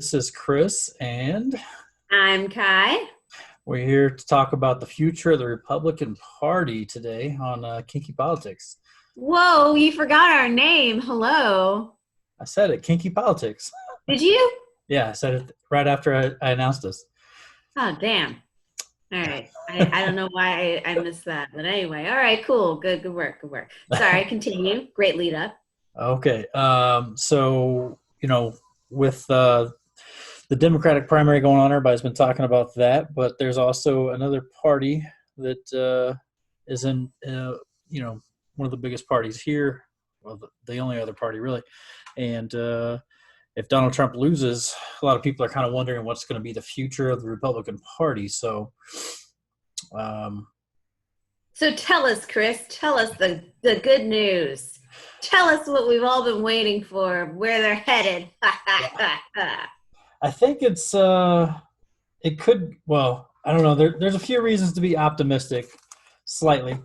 This is Chris, and I'm Kai. we're here to talk about the future of the Republican Party today on Kinky Politics. Whoa, you forgot our name. Hello. I said it, Kinky Politics. Did you? Yeah, I said it right after I announced this. Oh, damn. All right. I don't know why I missed that. But anyway, all right, cool. Good work. Good work. Sorry, continue. Great lead up. Okay, with the Democratic primary going on, everybody's been talking about that, but there's also another party that is in, one of the biggest parties here, well, the only other party really, and if Donald Trump loses, a lot of people are kind of wondering what's going to be the future of the Republican Party. So, um, So tell us, Chris, tell us the good news. Tell us what we've all been waiting for, where they're headed. I think it could. Well, I don't know. There's a few reasons to be optimistic, slightly,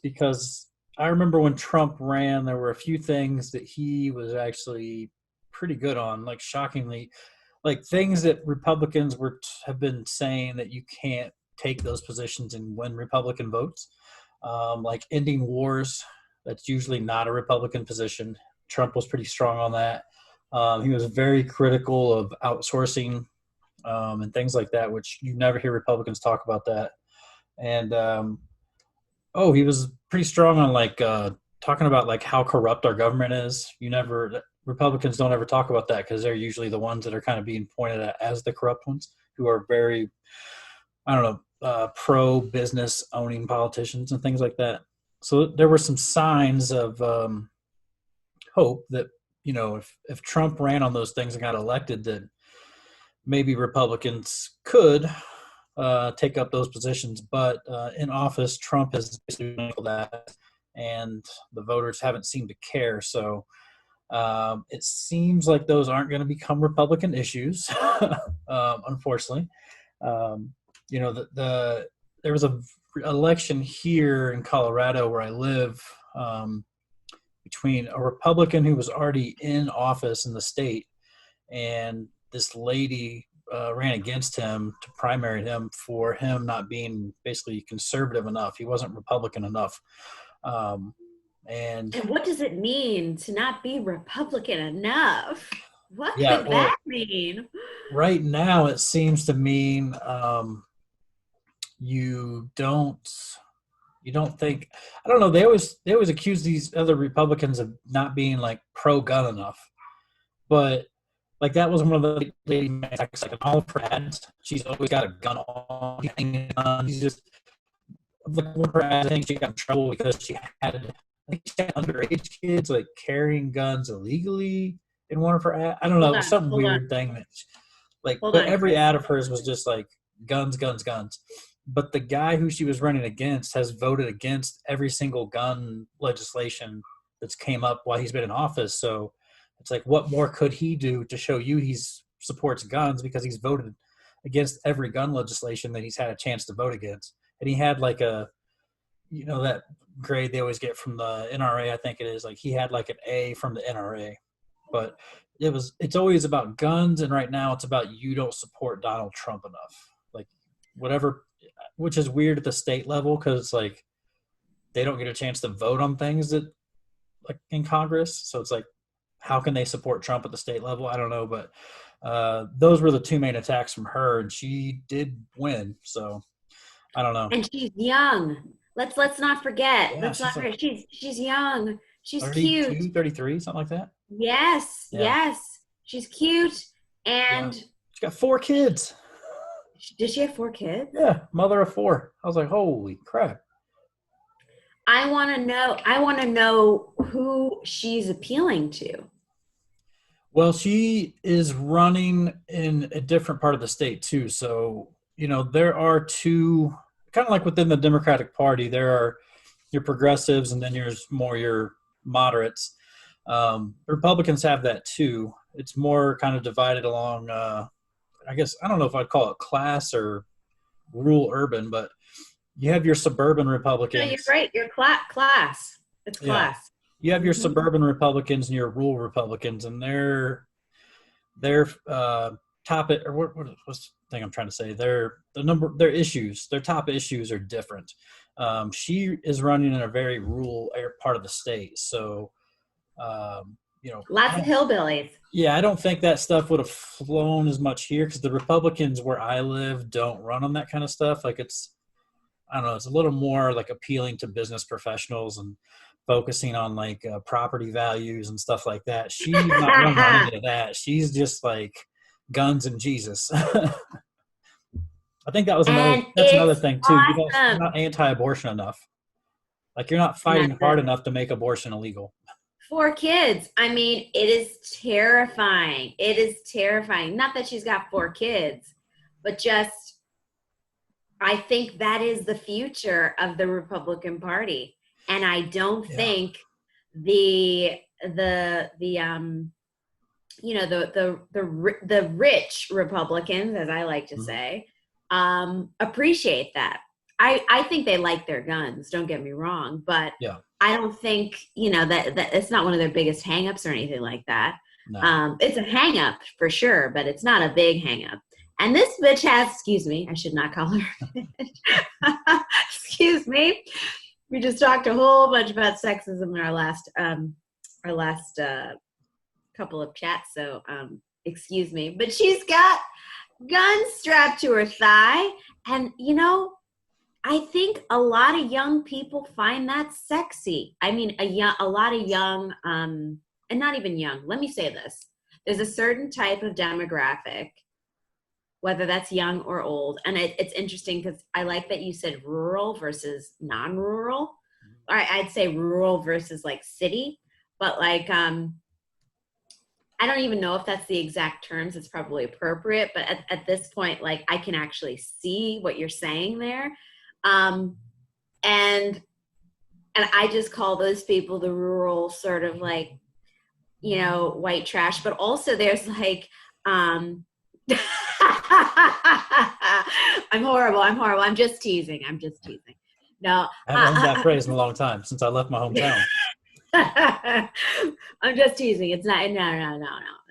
because I remember when Trump ran, there were a few things that he was actually pretty good on, like shockingly, like things that Republicans have been saying that you can't take those positions and win Republican votes, like ending wars. That's usually not a Republican position. Trump was pretty strong on that. He was very critical of outsourcing and things like that, which you never hear Republicans talk about that. And he was pretty strong on like talking about like how corrupt our government is. Republicans don't ever talk about that because they're usually the ones that are kind of being pointed at as the corrupt ones, who are very, I don't know, pro business owning politicians and things like that. So there were some signs of hope that, if Trump ran on those things and got elected, that maybe Republicans could take up those positions. But in office, Trump has basically done that, and the voters haven't seemed to care. So it seems like those aren't going to become Republican issues, unfortunately. There was a election here in Colorado where I live, between a Republican who was already in office in the state and this lady ran against him to primary him for him not being basically conservative enough. He wasn't Republican enough. And And what does it mean to not be Republican enough? What yeah, could well, that mean? right now it seems to mean you don't think, I don't know, they always accuse these other Republicans of not being like pro gun enough, but like that was one of the lady like in all of her ads, she's always got a gun on, she's just like one of her ads, I think she got in trouble because I think she had underage kids like carrying guns illegally in one of her ads. I don't know, Hold it was on, some hold on, weird thing that like, hold but on, every Chris. ad of hers was just like guns, guns, guns. But the guy who she was running against has voted against every single gun legislation that's came up while he's been in office. So it's like, what more could he do to show you he supports guns, because he's voted against every gun legislation that he's had a chance to vote against. And he had like that grade they always get from the NRA, I think it is, like he had like an A from the NRA. But it's always about guns, and right now it's about you don't support Donald Trump enough. Like whatever, which is weird at the state level because it's like they don't get a chance to vote on things that like in Congress. So it's like, how can they support Trump at the state level? I don't know, but those were the two main attacks from her, and she did win. So I don't know. And she's young. Let's not forget. Yeah, Let's not she's like forget. She's young. She's cute. 32, 33, something like that. Yes, Yeah, yes. She's cute. yeah. And She got 4 kids. does she have 4 kids? Yeah, mother of 4. I was like, holy crap. I want to know who she's appealing to. Well, she is running in a different part of the state too. So, there are two, kind of like within the Democratic Party, there are your progressives and then there's more your moderates. Republicans have that too. It's more kind of divided along, I guess, I don't know if I'd call it class or rural urban, but you have your suburban No, you're Republicans. right. You're class. It's Yeah. class. You have your Hmm. suburban Republicans and your rural Republicans, and their topic, or what's the thing I'm trying to say? Their top issues are different. She is running in a very rural part of the state, so Lots of hillbillies. yeah, I don't think that stuff would have flown as much here because the Republicans where I live don't run on that kind of stuff. Like I don't know, it's a little more like appealing to business professionals and focusing on like property values and stuff like that. She's not running on any of that. She's just like guns and Jesus. I think that's another it's thing too. You're awesome. not anti-abortion enough. Like you're not And fighting hard enough to make abortion illegal. 4 kids. I mean, it is terrifying. It is terrifying. Not that she's got 4 kids, but just I think that is the future of the Republican Party. And I don't think the rich Republicans, as I like to say, appreciate that. I think they like their guns, don't get me wrong, but I don't think, that it's not one of their biggest hangups or anything like that. No. It's a hangup for sure, but it's not a big hangup. And this bitch has, excuse me, I should not call her bitch. Excuse me. We just talked a whole bunch about sexism in our last couple of chats, so excuse me. But she's got guns strapped to her thigh, and I think a lot of young people find that sexy. I mean, a lot of young, and not even young. Let me say this: there's a certain type of demographic, whether that's young or old, and it's interesting because I like that you said rural versus non-rural. I'd say rural versus like city, but like I don't even know if that's the exact terms. It's probably appropriate, but at this point, like I can actually see what you're saying there. And I just call those people the rural sort of like, white trash, but also there's like, I'm horrible. I'm just teasing. No, I haven't heard that phrase in a long time since I left my hometown. I'm just teasing. It's not. No.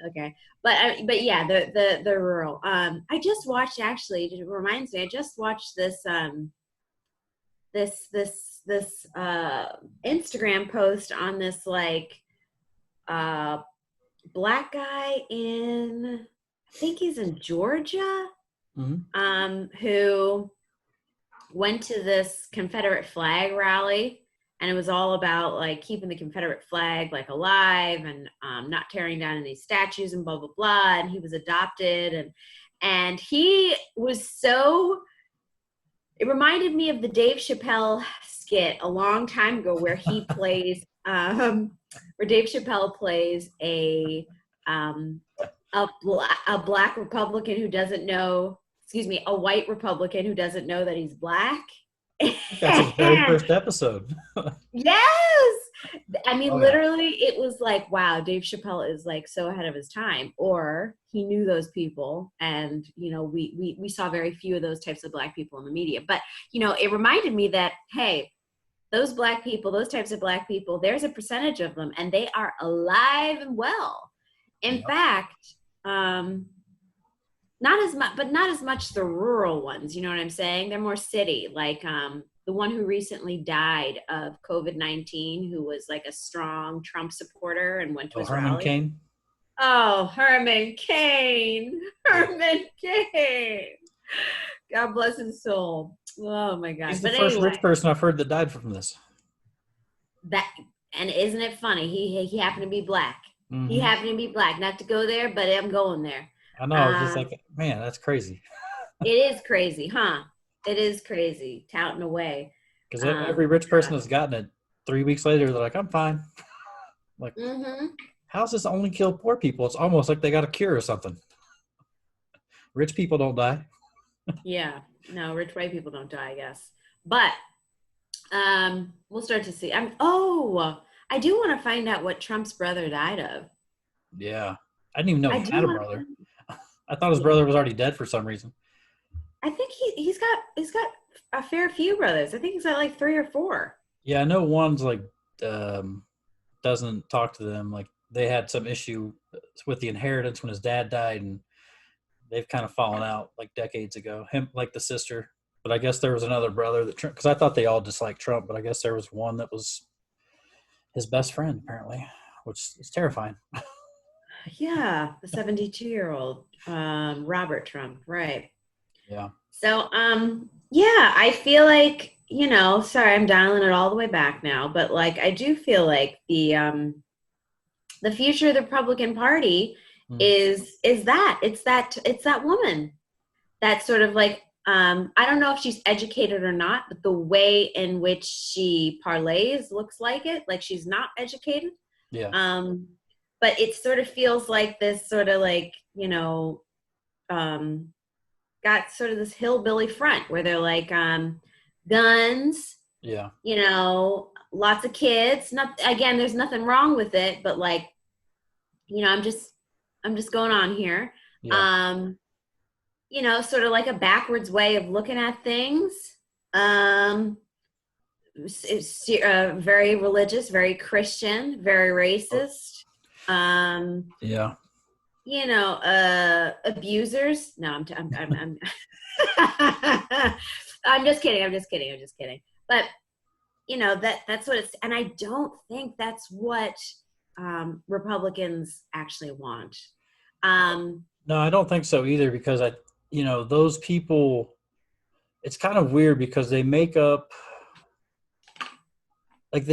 Okay, but yeah, the rural. I just watched. Actually, it reminds me. I just watched this this Instagram post on this like black guy in, I think he's in Georgia, who went to this Confederate flag rally, and it was all about like keeping the Confederate flag like alive and not tearing down any statues and blah blah blah. And he was adopted, and he was so. It reminded me of the Dave Chappelle skit a long time ago where he plays, where Dave Chappelle plays a black Republican who doesn't know, a white Republican who doesn't know that he's black. That's his very first episode. Yes. I mean, literally, it was like, wow, Dave Chappelle is like so ahead of his time, or he knew those people. And, we saw very few of those types of black people in the media. But, it reminded me that, hey, those black people, those types of black people, there's a percentage of them and they are alive and well. In fact, not as much the rural ones, you know what I'm saying? They're more city, like the one who recently died of COVID-19, who was like a strong Trump supporter and went to his Herman rally. Cain? Oh, Herman Cain. Herman Cain. God bless his soul. Oh my God. He's the first rich person I've heard that died from this. And isn't it funny? He happened to be black. Mm-hmm. He happened to be black. Not to go there, but I'm going there. I know. It's just like, man, that's crazy. It is crazy, huh? It is crazy, touting away. Because every rich person has gotten it 3 weeks later, they're like, I'm fine. Like, how's this only kill poor people? It's almost like they got a cure or something. Rich people don't die. Yeah. No, rich white people don't die, I guess. But we'll start to see. I do want to find out what Trump's brother died of. Yeah. I didn't even know he had a brother. I thought his brother was already dead for some reason. I think he's got a fair few brothers. I think he's got like 3 or 4. Yeah, I know one's like doesn't talk to them. Like they had some issue with the inheritance when his dad died, and they've kind of fallen out like decades ago. Him, like the sister, but I guess there was another brother that, because I thought they all disliked Trump, but I guess there was one that was his best friend apparently, which is terrifying. Yeah, the 72-year-old Robert Trump, right? Yeah. So, yeah, I feel like, sorry, I'm dialing it all the way back now, but like I do feel like the future of the Republican Party Mm. is that it's that woman that sort of like I don't know if she's educated or not, but the way in which she parlays looks like it, like she's not educated. Yeah. But it sort of feels like this sort of like, got sort of this hillbilly front where they're like guns, Yeah. lots of kids. Not again, there's nothing wrong with it, but like, I'm just going on here. Yeah. Sort of like a backwards way of looking at things. It's very religious, very Christian, very racist. Yeah. Abusers. No, I'm I'm just kidding. I'm just kidding. But that's what it's, and I don't think that's what Republicans actually want. No, I don't think so either, because those people, it's kind of weird because they make up, like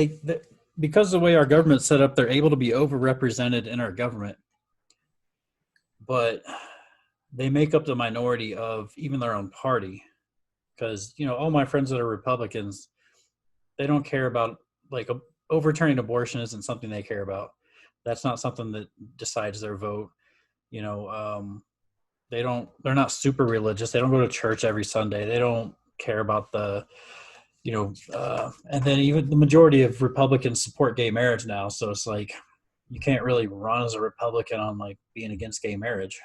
because of the way our government's set up, they're able to be overrepresented in our government, but they make up the minority of even their own party. Because, all my friends that are Republicans, they don't care about, like, overturning abortion isn't something they care about. That's not something that decides their vote. They're not super religious. They don't go to church every Sunday. They don't care about and then even the majority of Republicans support gay marriage now. So it's like, you can't really run as a Republican on like being against gay marriage,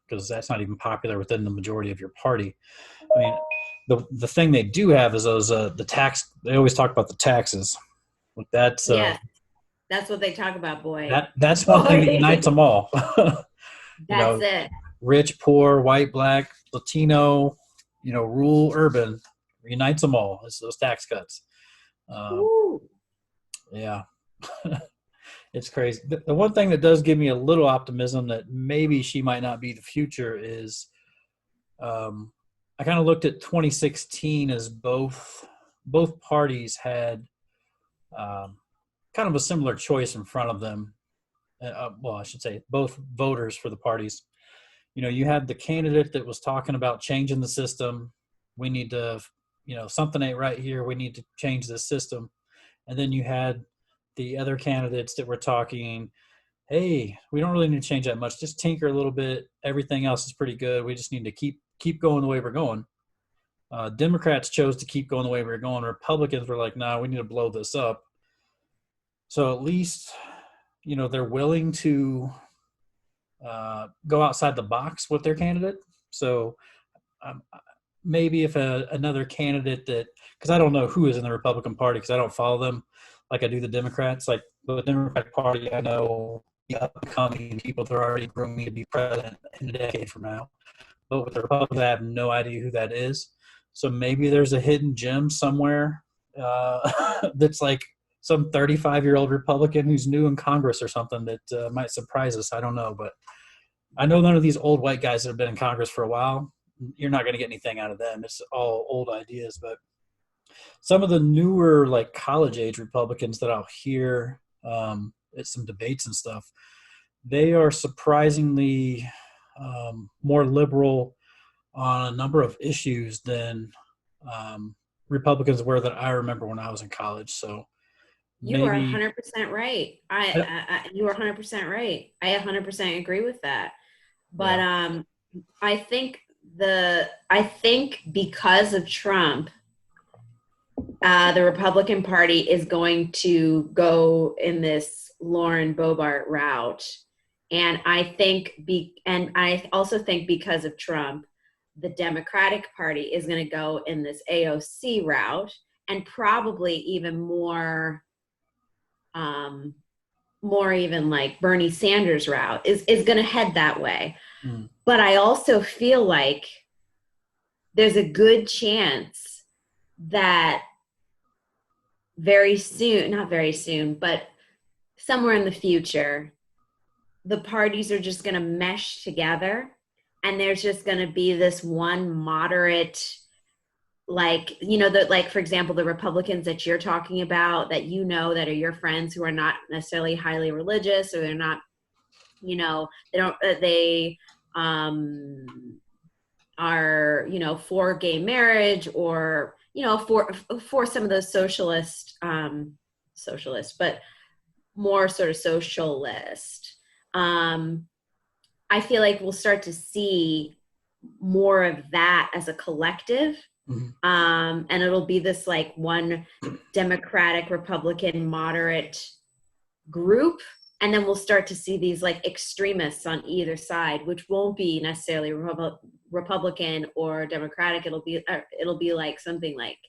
because that's not even popular within the majority of your party. I mean, the thing they do have is those the tax. They always talk about the taxes. That's Yes, that's what they talk about, boy. that's one thing that unites them all. That's it. Rich, poor, white, black, Latino, rural, urban, unites them all. It's those tax cuts. Yeah. It's crazy. The one thing that does give me a little optimism that maybe she might not be the future is, I kind of looked at 2016 as both parties had kind of a similar choice in front of them. Well, I should say both voters for the parties. You had the candidate that was talking about changing the system. We need to, something ain't right here. We need to change this system. And then you had the other candidates that were talking, hey, we don't really need to change that much. Just tinker a little bit. Everything else is pretty good. We just need to keep going the way we're going. Democrats chose to keep going the way we're going. Republicans were like, nah, we need to blow this up. So at least, they're willing to go outside the box with their candidate. So maybe if another candidate because I don't know who is in the Republican Party, because I don't follow them like I do the Democrats. Like the Democratic Party, I know the upcoming people that are already grooming to be president in a decade from now. But with the Republicans, I have no idea who that is. So maybe there's a hidden gem somewhere that's like some 35-year-old Republican who's new in Congress or something that might surprise us. I don't know, but I know none of these old white guys that have been in Congress for a while, you're not going to get anything out of them. It's all old ideas. But some of the newer, like college-age Republicans that I'll hear at some debates and stuff, they are surprisingly more liberal on a number of issues than Republicans were that I remember when I was in college. So you are 100% right. You are 100% right. I 100% agree with that. But yeah. I think because of Trump, the Republican Party is going to go in this Lauren Boebert route. And I also think because of Trump, the Democratic Party is going to go in this AOC route, and probably even more more even like Bernie Sanders route is going to head that way. Mm. But I also feel like there's a good chance that very soon, not very soon, but somewhere in the future, the parties are just going to mesh together, and there's just going to be this one moderate, like, like, for example, the Republicans that you're talking about, that that are your friends, who are not necessarily highly religious, or they're not, they don't, they are, for gay marriage, or, for some of those socialist, but more sort of socialist. I feel like we'll start to see more of that as a collective. Mm-hmm. And it'll be this like one Democratic, Republican, moderate group. And then we'll start to see these like extremists on either side, which won't be necessarily Republican or Democratic. It'll be like something like,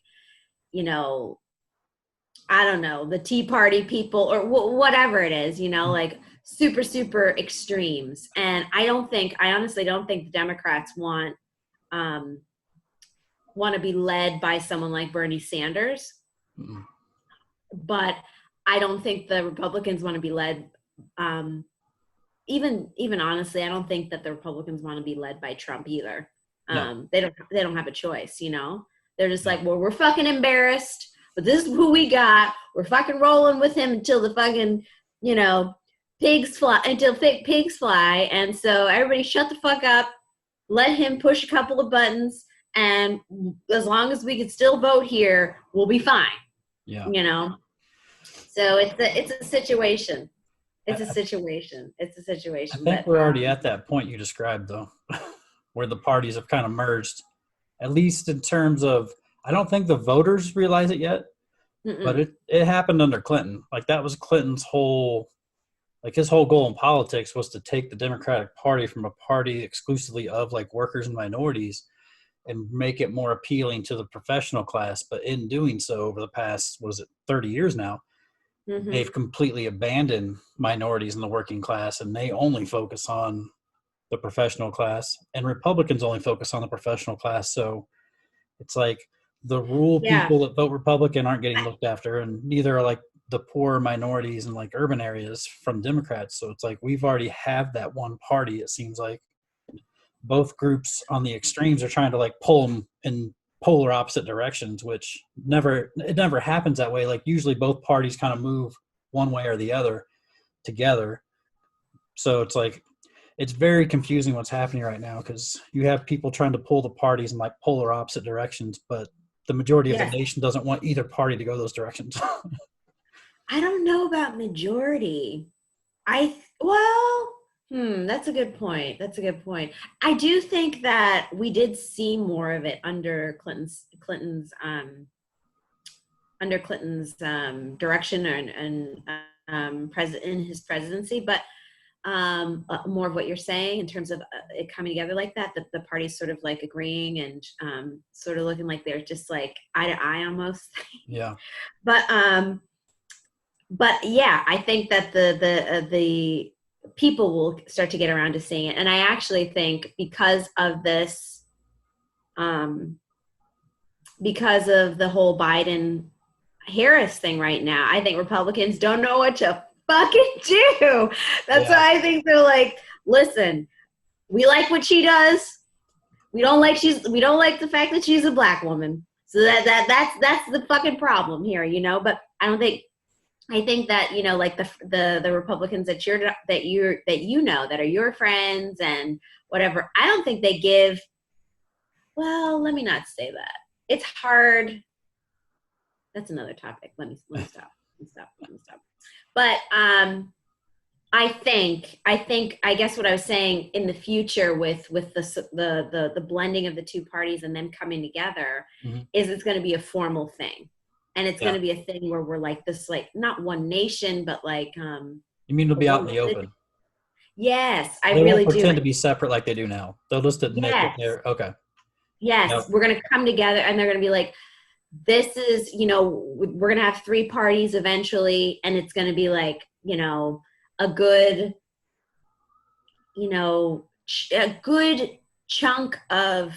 I don't know, the Tea Party people, or whatever it is, like super, super extremes. And I honestly don't think the Democrats want to be led by someone like Bernie Sanders. Mm-hmm. But I don't think the Republicans want to be led, even honestly, I don't think that the Republicans want to be led by Trump either. No. They don't have a choice, They're just like, well, we're fucking embarrassed, but this is who we got. We're fucking rolling with him until the fucking, pigs fly. And so everybody shut the fuck up, let him push a couple of buttons, and as long as we can still vote here, we'll be fine. Yeah. So it's a situation. It's a situation. I think we're already at that point you described, though, where the parties have kind of merged, at least in terms of, I don't think the voters realize it yet, but it happened under Clinton. Like, that was Clinton's his whole goal in politics was to take the Democratic Party from a party exclusively of like workers and minorities and make it more appealing to the professional class. But in doing so, over the past, 30 years now, they've completely abandoned minorities in the working class, and they only focus on the professional class, and Republicans only focus on the professional class. So it's like the rural people that vote Republican aren't getting looked after, and neither are like the poor minorities in like urban areas from Democrats. So it's like we've already have that one party. It seems like both groups on the extremes are trying to like pull them in polar opposite directions, which it never happens that way. Like, usually both parties kind of move one way or the other together. So it's like, it's very confusing what's happening right now, because you have people trying to pull the parties in like polar opposite directions, but the majority of the nation doesn't want either party to go those directions. I don't know about majority. That's a good point. I do think that we did see more of it under Clinton's direction and in his presidency, but more of what you're saying in terms of it coming together like that, the parties sort of like agreeing and sort of looking like they're just like eye to eye almost. Yeah. But yeah, I think that the people will start to get around to seeing it. And I actually think because of this, because of the whole Biden Harris thing right now, I think Republicans don't know what to fucking do. That's why I think they're like, listen, we like what she does. We don't like the fact that she's a black woman. So that's the fucking problem here, But I think that, like the Republicans that are your friends and whatever, I don't think they give, well, let me not say that. It's hard. That's another topic. Let me stop. But I guess what I was saying, in the future with the blending of the two parties and them coming together, is it's going to be a formal thing. And it's going to be a thing where we're like this, like not one nation, but like. You mean it'll be out in the open? Yes, they really won't pretend to be separate like they do now. They'll just admit that they're okay. Yes, yep. We're going to come together, and they're going to be like, this is, we're going to have three parties eventually, and it's going to be like, you know, a good, a good chunk of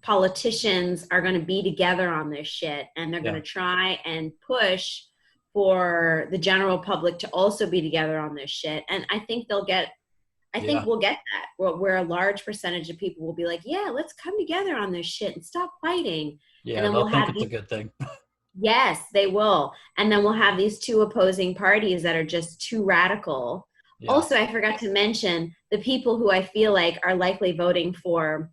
politicians are going to be together on this shit, and they're going to try and push for the general public to also be together on this shit. And I think we'll get that where a large percentage of people will be like, yeah, let's come together on this shit and stop fighting. Yeah, and then they'll think it's a good thing. Yes, they will. And then we'll have these two opposing parties that are just too radical. Yeah. Also, I forgot to mention the people who I feel like are likely voting for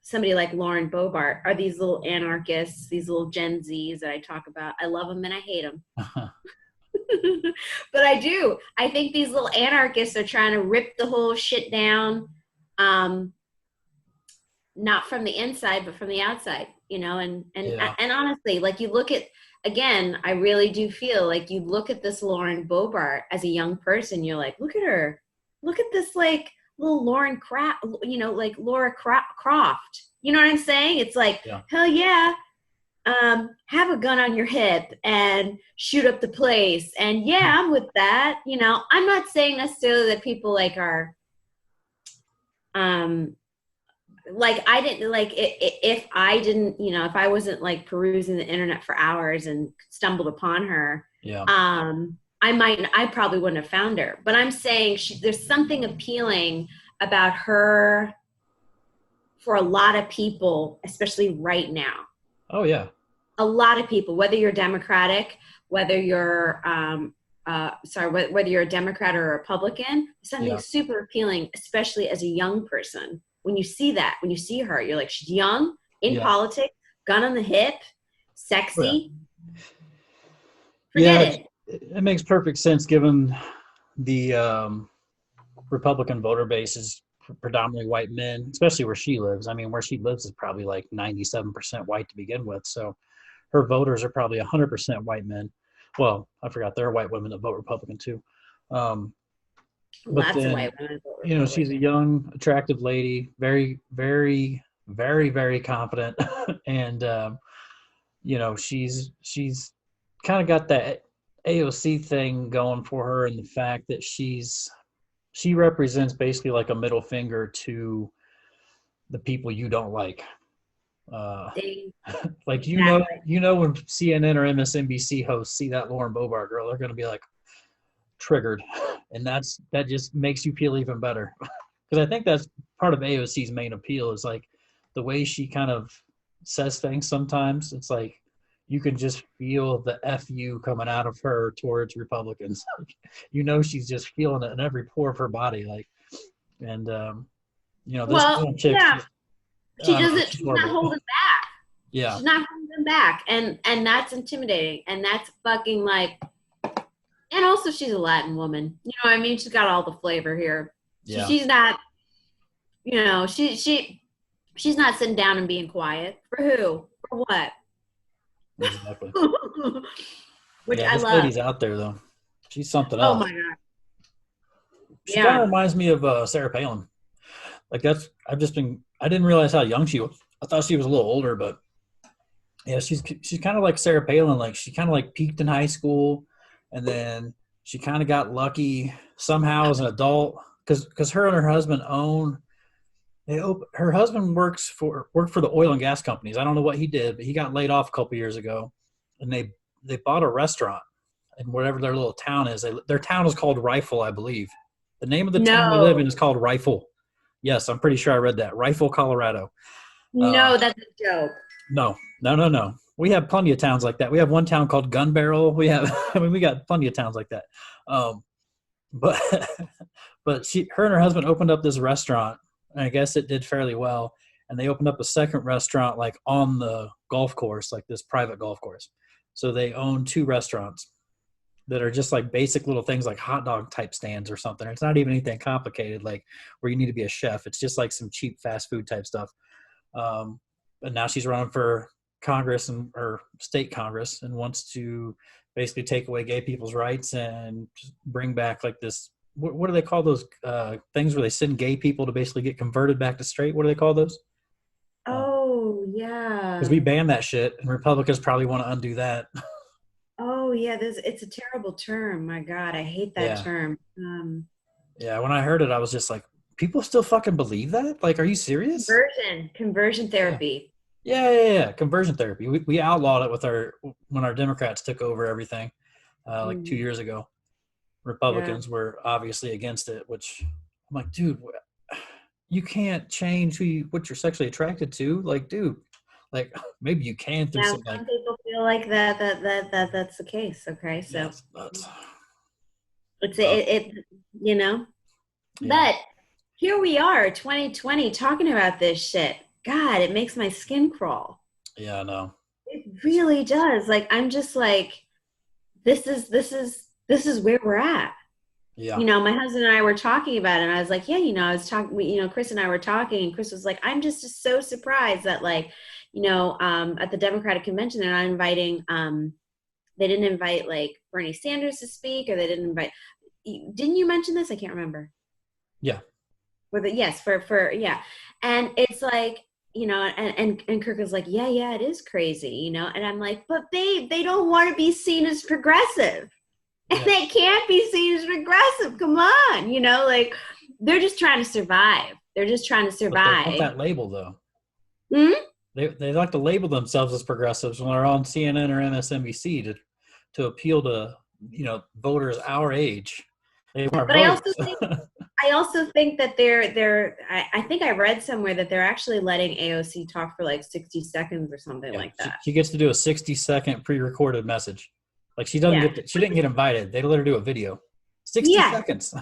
somebody like Lauren Boebert are these little anarchists, these little Gen Zs that I talk about. I love them and I hate them. But I do. I think these little anarchists are trying to rip the whole shit down, not from the inside, but from the outside, and honestly, like, you look at, again, I really do feel like you look at this Lauren Boebert as a young person, you're like, look at her. Look at this, like, little Lauren Croft, like Laura Croft. You know what I'm saying? It's like, hell yeah. Have a gun on your hip and shoot up the place. And yeah, I'm with that. I'm not saying necessarily that people like are, like, I didn't, like, if I didn't, if I wasn't like perusing the internet for hours and stumbled upon her, I probably wouldn't have found her. But I'm saying there's something appealing about her for a lot of people, especially right now. Oh yeah. A lot of people, whether you're Democratic, whether you're whether you're a Democrat or a Republican, something super appealing, especially as a young person. When you see that, when you see her, you're like, she's young, in politics, gun on the hip, sexy. Forget it. It makes perfect sense given the Republican voter base is predominantly white men, especially where she lives. I mean, where she lives is probably like 97% white to begin with. So her voters are probably 100% white men. Well, I forgot there are white women that vote Republican too. Lots of white women. She's a young, attractive lady, very, very, very, very confident, and she's kind of got that AOC thing going for her, in the fact that she represents basically like a middle finger to the people you don't like. Like, when CNN or MSNBC hosts see that Lauren Boebert girl, they're going to be like triggered, and that just makes you feel even better, because I think that's part of AOC's main appeal, is like the way she kind of says things. Sometimes it's like you can just feel the FU coming out of her towards Republicans. She's just feeling it in every pore of her body, like, and this chick. Yeah. She's not holding back. Yeah. She's not holding back. And that's intimidating. And that's fucking like, and also she's a Latin woman. You know what I mean? She's got all the flavor here. Yeah. She's not, she's not sitting down and being quiet. For who? For what? Exactly. Which I this love. Lady's out there though. She's something else. Oh my God. She kind of reminds me of Sarah Palin. Like, I didn't realize how young she was. I thought she was a little older, but yeah, she's kind of like Sarah Palin. Like, she kind of like peaked in high school, and then she kind of got lucky somehow as an adult, because her and her husband her husband worked for the oil and gas companies. I don't know what he did, but he got laid off a couple years ago, and they bought a restaurant in whatever their little town is. Their town is called Rifle, I believe. The name of the town they live in is called Rifle. Yes, I'm pretty sure I read that. Rifle, Colorado. No, that's a joke. No. We have plenty of towns like that. We have one town called Gun Barrel. We got plenty of towns like that. But her and her husband opened up this restaurant, and I guess it did fairly well. And they opened up a second restaurant, like, on the golf course, like this private golf course. So they own two restaurants that are just like basic little things, like hot dog type stands or something. It's not even anything complicated, like where you need to be a chef. It's just like some cheap fast food type stuff. But now she's running for Congress or state Congress, and wants to basically take away gay people's rights and just bring back like this. What do they call those things where they send gay people to basically get converted back to straight? What do they call those? Oh, yeah. Because we banned that shit, and Republicans probably want to undo that. Oh, Oh yeah, it's a terrible term. My God, I hate that Yeah. term. Yeah, when I heard it, I was just like, people still fucking believe that? Like, are you serious? Conversion Yeah. therapy. Yeah. Conversion therapy. We outlawed it with when our Democrats took over everything, like 2 years ago. Yeah. Republicans were obviously against it, which I'm like, dude, you can't change what you're sexually attracted to. Like, dude, like maybe you can through Now some like, some people feel like that's the case. Okay, yeah, so it's nuts. it's Uh, you know, yeah, but here we are, 2020, talking about this shit. God, it makes my skin crawl. yeah, no, It really does. Like I'm just like, this is where we're at. yeah, You know, my husband and I were talking about it, and I was like, yeah, you know, I was talking, Chris and I were talking, and Chris was like, I'm just so surprised that, like, at the Democratic convention, they're not inviting, they didn't invite, like, Bernie Sanders to speak, or they didn't invite, didn't you mention this? I can't remember. yeah. Yes, yeah. And it's like, and Kirk was like, yeah, it is crazy, and I'm like, but babe, they don't want to be seen as progressive. And Yeah. they can't be seen as regressive. Come on, like they're just trying to survive. They're just trying to But they want survive. that label though. Hmm? They like to label themselves as progressives when they're on CNN or MSNBC to appeal to voters our age. They want But votes. I also think that I think I read somewhere that they're actually letting AOC talk for like 60 seconds or something Yeah, like that. she gets to do a 60-second pre-recorded message. Like she Yeah. didn't get invited. They let her do a video. 60 Yeah. seconds.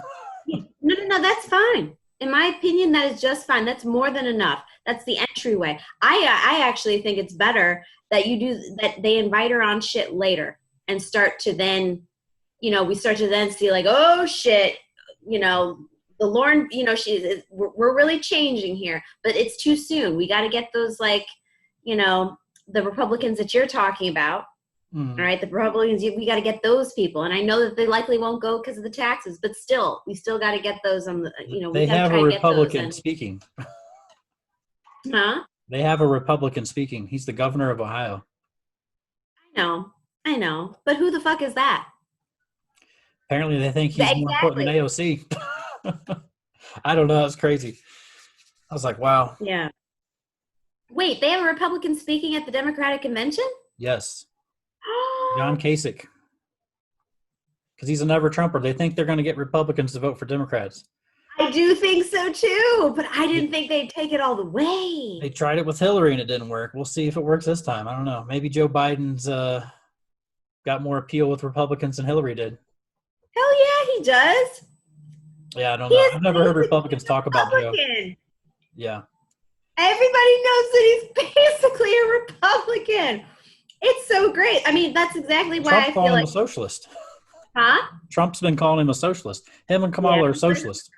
No, that's fine. In my opinion, that is just fine. That's more than enough. That's the entryway. I actually think it's better that they invite her on shit later and start to then, we start to then see like, oh shit, the Lauren, we're really changing here, but it's too soon. We got to get those like, the Republicans that you're talking about. All right, the Republicans, we got to get those people, and I know that they likely won't go because of the taxes, but still, we still got to get those on the. We They got to have a try to get those. Republican speaking. Huh? They have a Republican speaking. He's the governor of Ohio. I know, but who the fuck is that? Apparently, they think he's more important than Exactly. AOC. I don't know. It's crazy. I was like, wow. Yeah. Wait, they have a Republican speaking at the Democratic convention? Yes. John Kasich. Because he's a never Trumper. They think they're going to get Republicans to vote for Democrats. I do think so too, but I didn't Yeah. think they'd take it all the way. They tried it with Hillary and it didn't work. We'll see if it works this time. I don't know. Maybe Joe Biden's got more appeal with Republicans than Hillary did. Hell yeah, he does. Yeah, I don't know. I've never heard Republicans talk about Joe. Yeah. Everybody knows that he's basically a Republican. It's so great. I mean, that's exactly why Trump I called feel him like. a socialist. Huh? Trump's been calling him a socialist. Him and Kamala are socialists.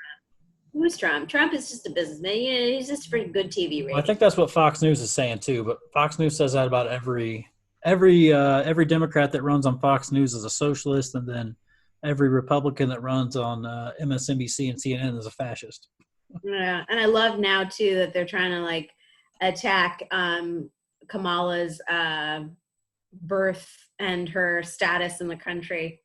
Who's Trump? Trump is just a businessman. He's just for good TV ratings. Well, I think that's what Fox News is saying too. But Fox News says that about every Democrat that runs on Fox News is a socialist, and then every Republican that runs on MSNBC and CNN is a fascist. Yeah, and I love now too that they're trying to like attack Kamala's birth and her status in the country.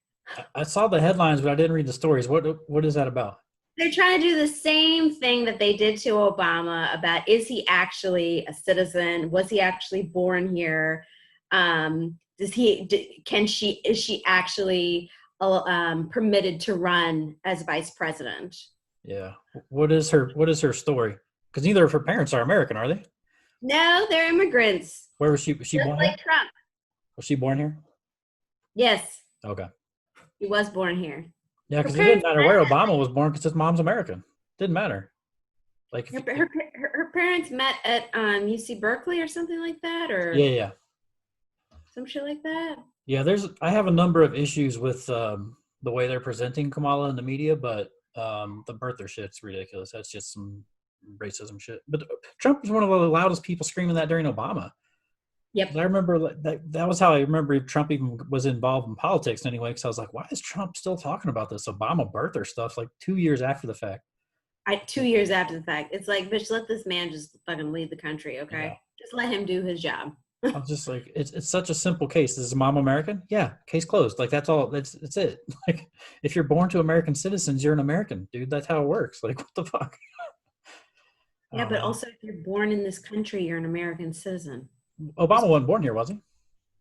I saw the headlines, but I didn't read the stories. What is that about? They're trying to do the same thing that they did to Obama about, is he actually a citizen? Was he actually born here? Is she actually permitted to run as vice president? Yeah. What is her story? Because neither of her parents are American, are they? No, they're immigrants. Where was she? Was she Just born like here? Trump. Was she born here? Yes. Okay. He was born here. Yeah, because it didn't matter where Obama was born because his mom's American. Didn't matter. Like her parents met at UC Berkeley or something like that, or yeah. some shit like that. Yeah, I have a number of issues with the way they're presenting Kamala in the media, but the birther shit's ridiculous. That's just some racism shit. But Trump was one of the loudest people screaming that during Obama. Yep. I remember that was how I remember Trump even was involved in politics anyway, because I was like, why is Trump still talking about this Obama birther stuff like 2 years after the fact? 2 years after the fact. It's like, bitch, let this man just fucking lead the country, okay? Yeah. Just let him do his job. I was just like, it's such a simple case. Is mom American? Yeah, case closed. Like that's all. That's it. Like if you're born to American citizens, you're an American, dude. That's how it works. Like what the fuck? I Yeah, don't but know. also if you're born in this country, you're an American citizen. Obama Just wasn't born here, was he?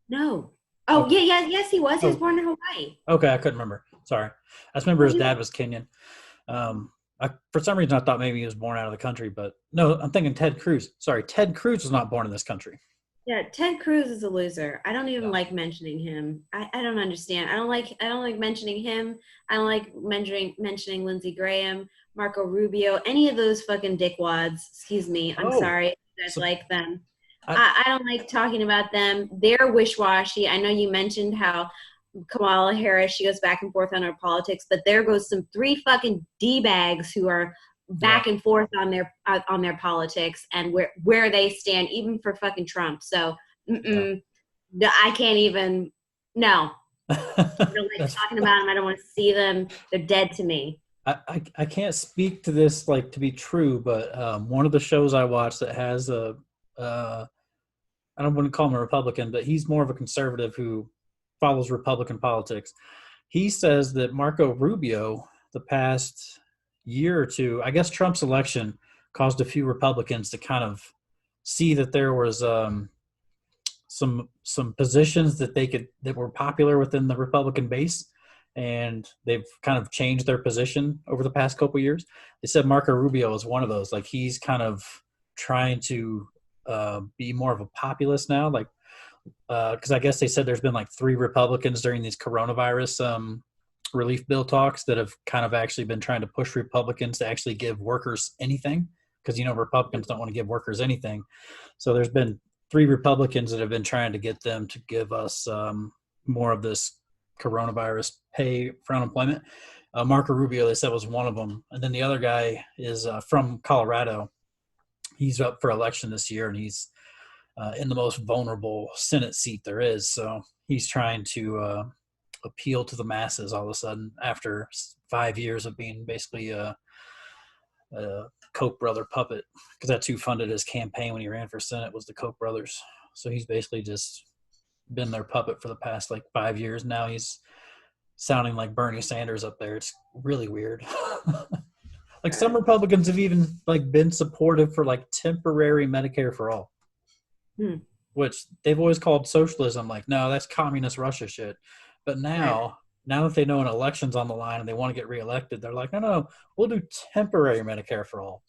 no. Oh Okay. yeah, yeah, yes, he was. He was Oh, born in Hawaii. okay. I couldn't remember. Sorry. I just remember Oh, his he was. dad was Kenyan. For some reason, I thought maybe he was born out of the country, but no, I'm thinking Ted Cruz. Sorry, Ted Cruz was not born in this country. Yeah, Ted Cruz is a loser. I don't even Yeah. like mentioning him. I don't understand. I don't like mentioning him. I don't like mentioning Lindsey Graham, Marco Rubio, any of those fucking dickwads. Excuse me. I'm Oh, sorry if you guys so like them. I, I don't like talking about them. They're wish-washy. I know you mentioned how Kamala Harris, she goes back and forth on her politics, but there goes some three fucking D-bags who are yeah, back and forth on their politics and where they stand, even for fucking Trump. So yeah. I can't even. No, I don't like That's talking about them. I don't want to see them. They're dead to me. I can't speak to this like to be true, but one of the shows I watch that has a I don't want to call him a Republican, but he's more of a conservative who follows Republican politics. He says that Marco Rubio, the past year or two, I guess Trump's election caused a few Republicans to kind of see that there was some positions that they could that were popular within the Republican base, and they've kind of changed their position over the past couple of years. They said Marco Rubio is one of those. Like he's kind of trying to be more of a populist now. Like because I guess they said there's been like three Republicans during these coronavirus relief bill talks that have kind of actually been trying to push Republicans to actually give workers anything because Republicans don't want to give workers anything. So there's been three Republicans that have been trying to get them to give us more of this coronavirus pay for unemployment. Marco Rubio, they said, was one of them, and then the other guy is from Colorado. He's up for election this year, and he's in the most vulnerable Senate seat there is. So he's trying to appeal to the masses all of a sudden after 5 years of being basically a Koch brother puppet, because that's who funded his campaign when he ran for Senate was the Koch brothers. So he's basically just been their puppet for the past like 5 years. Now he's sounding like Bernie Sanders up there. It's really weird. Like some Republicans have even like been supportive for like temporary Medicare for all, Hmm. which they've always called socialism. Like, no, that's communist Russia shit. But Right. now that they know an election's on the line and they want to get reelected, they're like, no, we'll do temporary Medicare for all.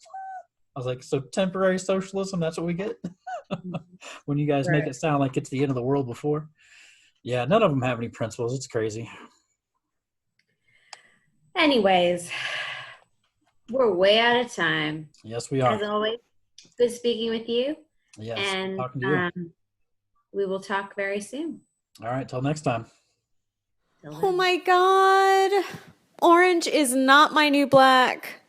I was like, so temporary socialism, that's what we get? When you guys make Right. it sound like it's the end of the world before. Yeah, none of them have any principles. It's crazy. Anyways, we're way out of time. Yes, we As are. always, good speaking with you, Yes, and talking to you. we will talk very soon. All right, till next time. Till Oh then. my God. Orange is not my new black.